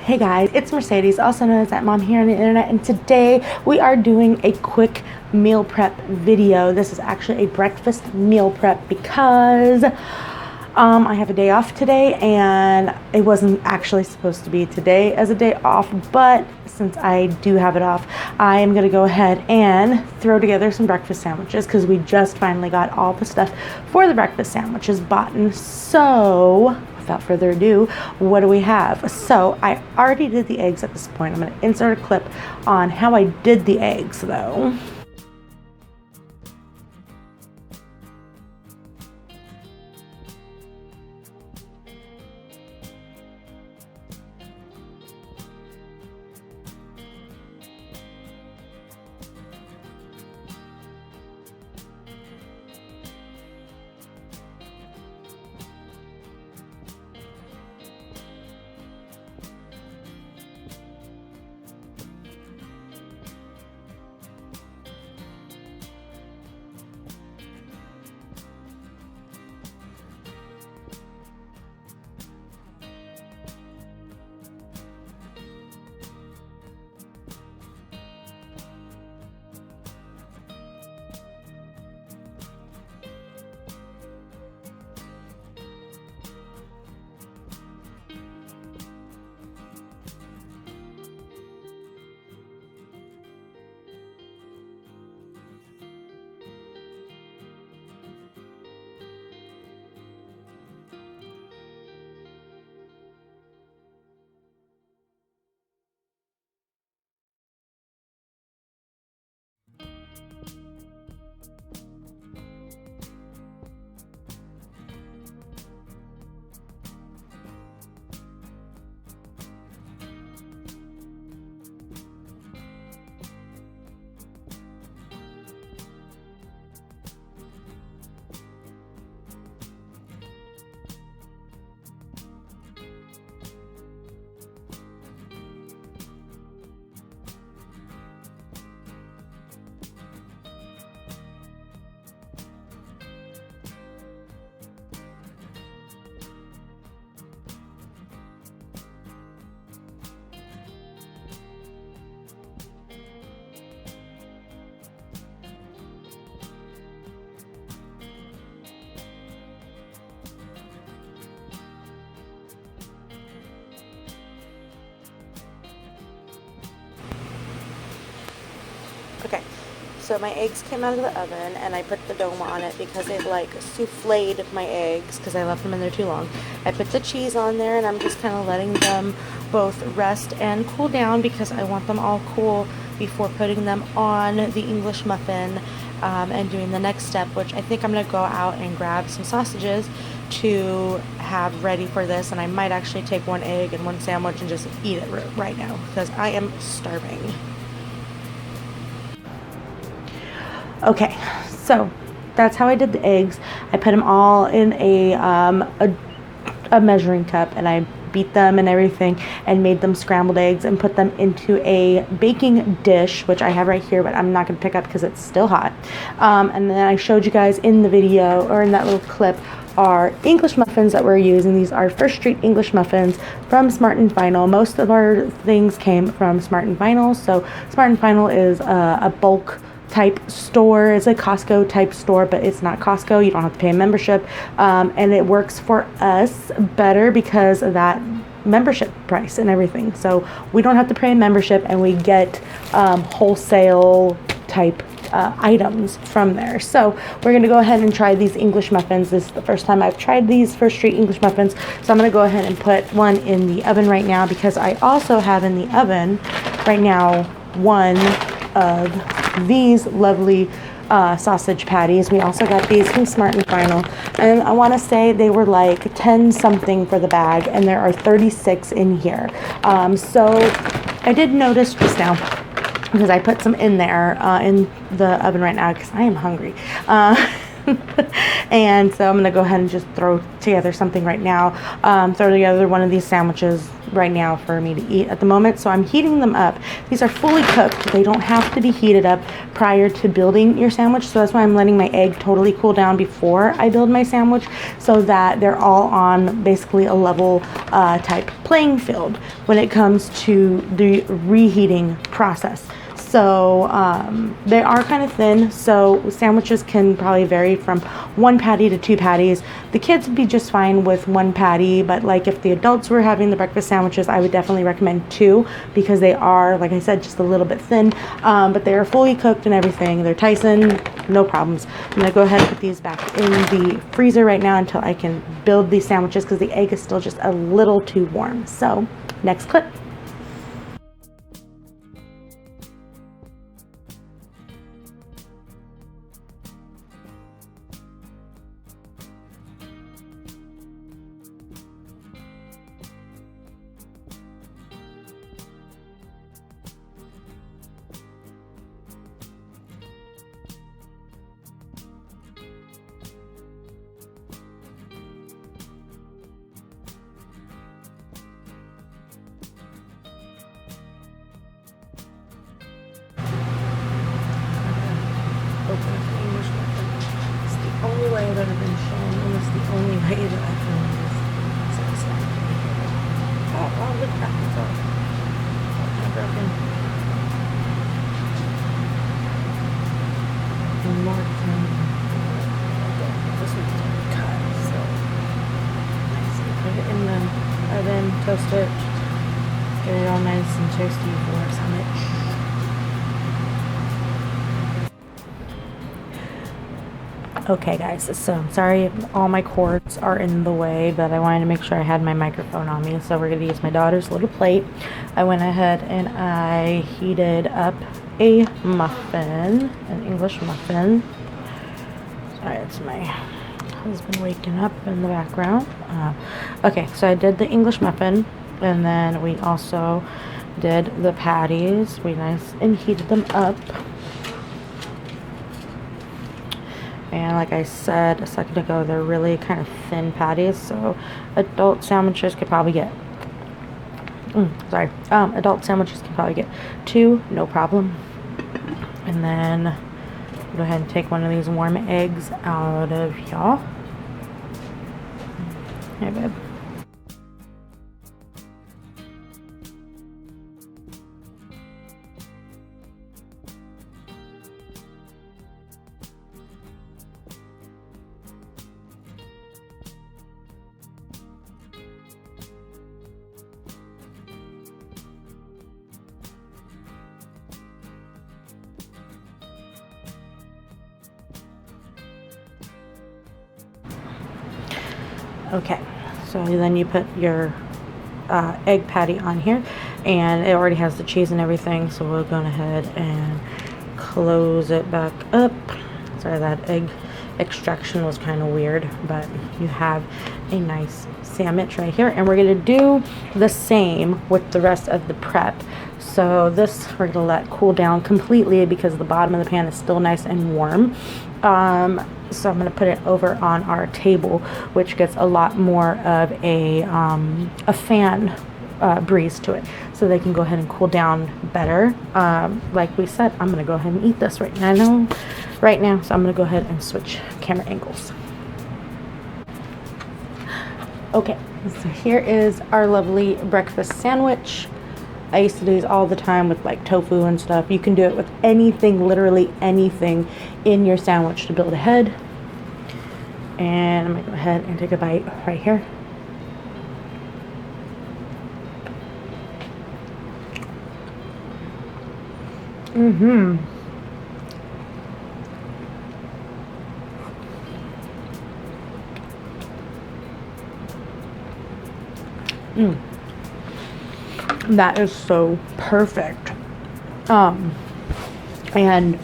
Hey guys, it's Mercedes, also known as that mom here on the internet, and today we are doing a quick meal prep video. This is actually a breakfast meal prep because I have a day off today, and it wasn't actually supposed to be today as a day off, but since I do have it off, I am going to go ahead and throw together some breakfast sandwiches because we just finally got all the stuff for the breakfast sandwiches bought. And so without further ado, what do we have? So I already did the eggs at this point. I'm going to insert a clip on how I did the eggs though. Okay, so my eggs came out of the oven and I put the dome on it because it like souffled my eggs because I left them in there too long. I put the cheese on there and I'm just kind of letting them both rest and cool down because I want them all cool before putting them on the English muffin and doing the next step, which I think I'm going to go out and grab some sausages to have ready for this, and I might actually take one egg and one sandwich and just eat it right now because I am starving. Okay, so that's how I did the eggs. I put them all in a measuring cup and I beat them and everything and made them scrambled eggs and put them into a baking dish, which I have right here, but I'm not going to pick up because it's still hot. And then I showed you guys in the video, or in that little clip, our English muffins that we're using. These are First Street English muffins from Smart & Final. Most of our things came from Smart & Final. So Smart & Final is a bulk type store. It's a Costco type store, but it's not Costco. You don't have to pay a membership, and it works for us better because of that membership price and everything. So we don't have to pay a membership and we get wholesale type items from there. So we're going to go ahead and try these English muffins. This is the first time I've tried these First Street English muffins, so I'm going to go ahead and put one in the oven right now because I also have in the oven right now one of these lovely sausage patties. We also got these from Smart & Final, and I want to say they were like 10 something for the bag, and there are 36 in here. So I did notice just now, because I put some in there in the oven right now because I am hungry. And so I'm going to go ahead and just throw together something right now. Throw together one of these sandwiches right now for me to eat at the moment. So I'm heating them up. These are fully cooked. They don't have to be heated up prior to building your sandwich. So that's why I'm letting my egg totally cool down before I build my sandwich, so that they're all on basically a level type playing field when it comes to the reheating process. So they are kind of thin, so sandwiches can probably vary from 1 patty to 2 patties. The kids would be just fine with 1 patty, but like if the adults were having the breakfast sandwiches, I would definitely recommend 2, because they are, like I said, just a little bit thin, but they are fully cooked and everything. They're Tyson, no problems. I'm gonna go ahead and put these back in the freezer right now until I can build these sandwiches, because the egg is still just a little too warm. So next clip. It's the only way that I've been shown, and it's the only way that I can satisfactory. Oh, look at that. It's all kind of broken. One more time. This one's already cut, so nice. Put it in the oven, toast it, get it all nice and toasty for our sandwich. Okay guys, so I'm sorry all my cords are in the way, but I wanted to make sure I had my microphone on me, so we're going to use my daughter's little plate. I went ahead and I heated up a muffin, an English muffin. Sorry, it's my husband waking up in the background. Okay, so I did the English muffin, and then we also did the patties. We nice and heated them up. And like I said a second ago, they're really kind of thin patties, so adult sandwiches could probably get, adult sandwiches can probably get 2, no problem. And then go ahead and take one of these warm eggs out of y'all. Hey, babe. Okay, so then you put your egg patty on here, and it already has the cheese and everything, so we'll go ahead and close it back up. Sorry, that egg extraction was kind of weird, but you have a nice sandwich right here, and we're going to do the same with the rest of the prep. So this we're going to let cool down completely, because the bottom of the pan is still nice and warm. So I'm going to put it over on our table, which gets a lot more of a fan breeze to it, so they can go ahead and cool down better. Like we said, I'm going to go ahead and eat this right now. So I'm going to go ahead and switch camera angles. Okay, so here is our lovely breakfast sandwich. I used to do these all the time with like tofu and stuff. You can do it with anything, literally anything in your sandwich to build a head. And I'm gonna go ahead and take a bite right here. That is so perfect. And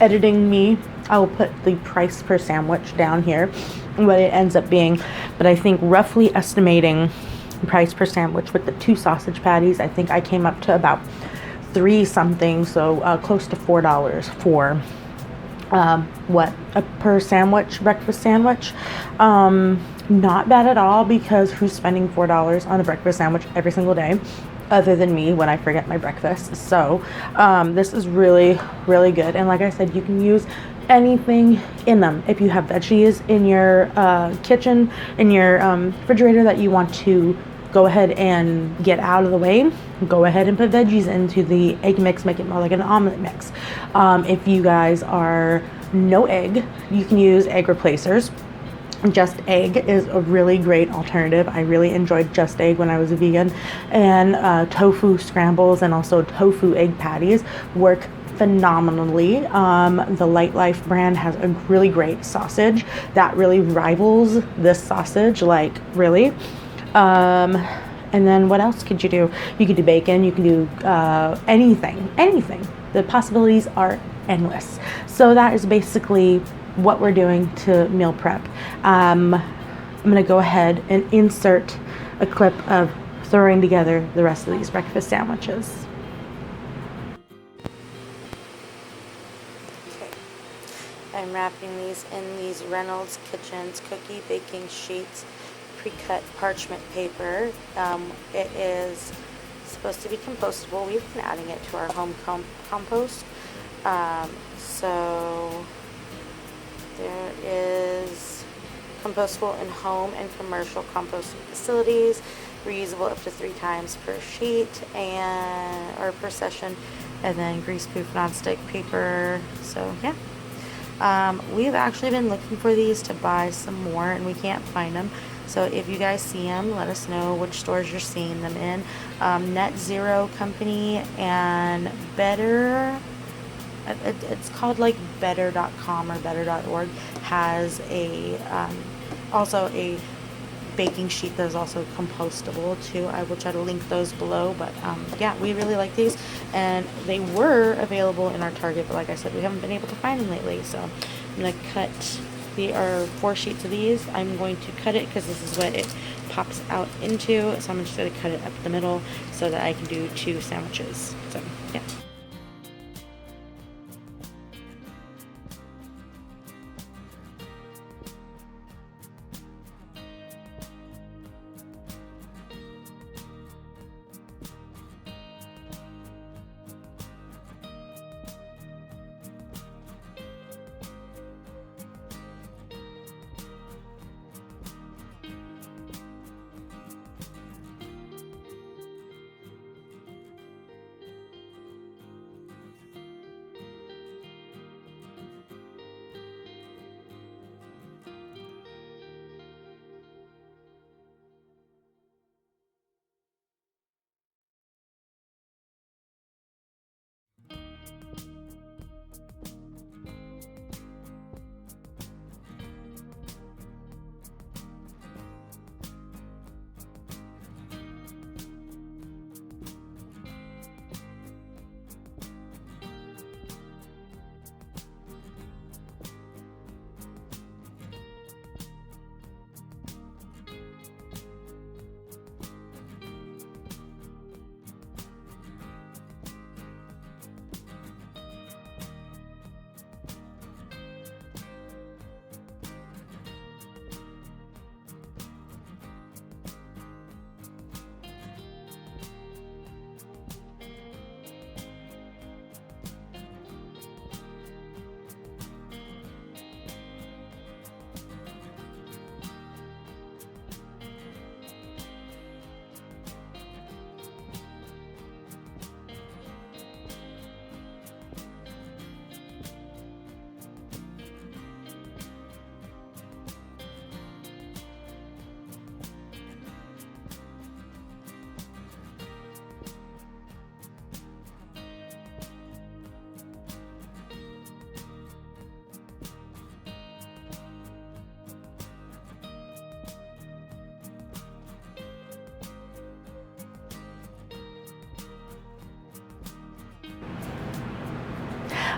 editing me, I will put the price per sandwich down here, what it ends up being, but I think roughly estimating price per sandwich with the 2 sausage patties, I think I came up to about 3 something, so close to $4 for what, a per sandwich, breakfast sandwich. Not bad at all, because who's spending $4 on a breakfast sandwich every single day other than me when I forget my breakfast? So this is really, really good. And like I said, you can use anything in them. If you have veggies in your kitchen, in your refrigerator that you want to go ahead and get out of the way, go ahead and put veggies into the egg mix, make it more like an omelet mix. If you guys are no egg, you can use egg replacers. Just egg is a really great alternative. I really enjoyed just egg when I was a vegan, and tofu scrambles and also tofu egg patties work phenomenally. The Light Life brand has a really great sausage that really rivals this sausage, like really. And then what else could you do? You could do bacon, you can do anything. The possibilities are endless. So that is basically what we're doing to meal prep. I'm gonna go ahead and insert a clip of throwing together the rest of these breakfast sandwiches. Okay, I'm wrapping these in these Reynolds Kitchens cookie baking sheets, pre-cut parchment paper. It is supposed to be compostable. We've been adding it to our home compost. So there is compostable in home and commercial composting facilities, reusable up to 3 times per sheet or per session, and then grease-proof nonstick paper. So yeah, we've actually been looking for these to buy some more, and we can't find them. So if you guys see them, let us know which stores you're seeing them in. Net Zero Company and Better, it's called like better.com or better.org, has also a baking sheet that is also compostable too. I will try to link those below, but yeah, we really like these, and they were available in our Target, but like I said, we haven't been able to find them lately. So I'm gonna cut 4 sheets of these. I'm going to cut it because this is what it pops out into, so I'm just going to cut it up the middle so that I can do 2 sandwiches. So yeah.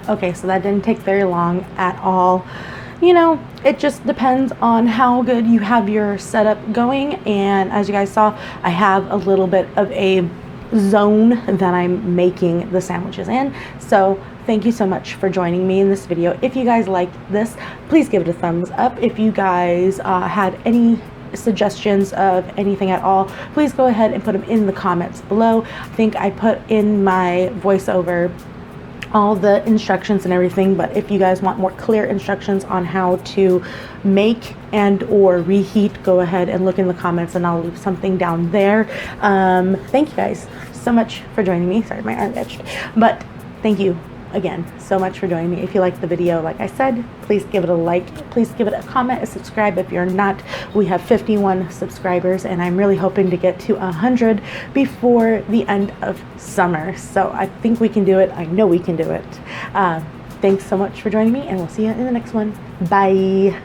Okay, so that didn't take very long at all. You know, it just depends on how good you have your setup going. And as you guys saw, I have a little bit of a zone that I'm making the sandwiches in. So thank you so much for joining me in this video. If you guys liked this, please give it a thumbs up. If you guys had any suggestions of anything at all, please go ahead and put them in the comments below. I think I put in my voiceover all the instructions and everything, but if you guys want more clear instructions on how to make and or reheat, go ahead and look in the comments and I'll leave something down there. Thank you guys so much for joining me. Sorry, my arm itched, but thank you again so much for joining me. If you liked the video, like I said, please give it a like, please give it a comment, a subscribe if you're not. We have 51 subscribers and I'm really hoping to get to 100 before the end of summer. So I think we can do it. I know we can do it. Thanks so much for joining me and we'll see you in the next one. Bye.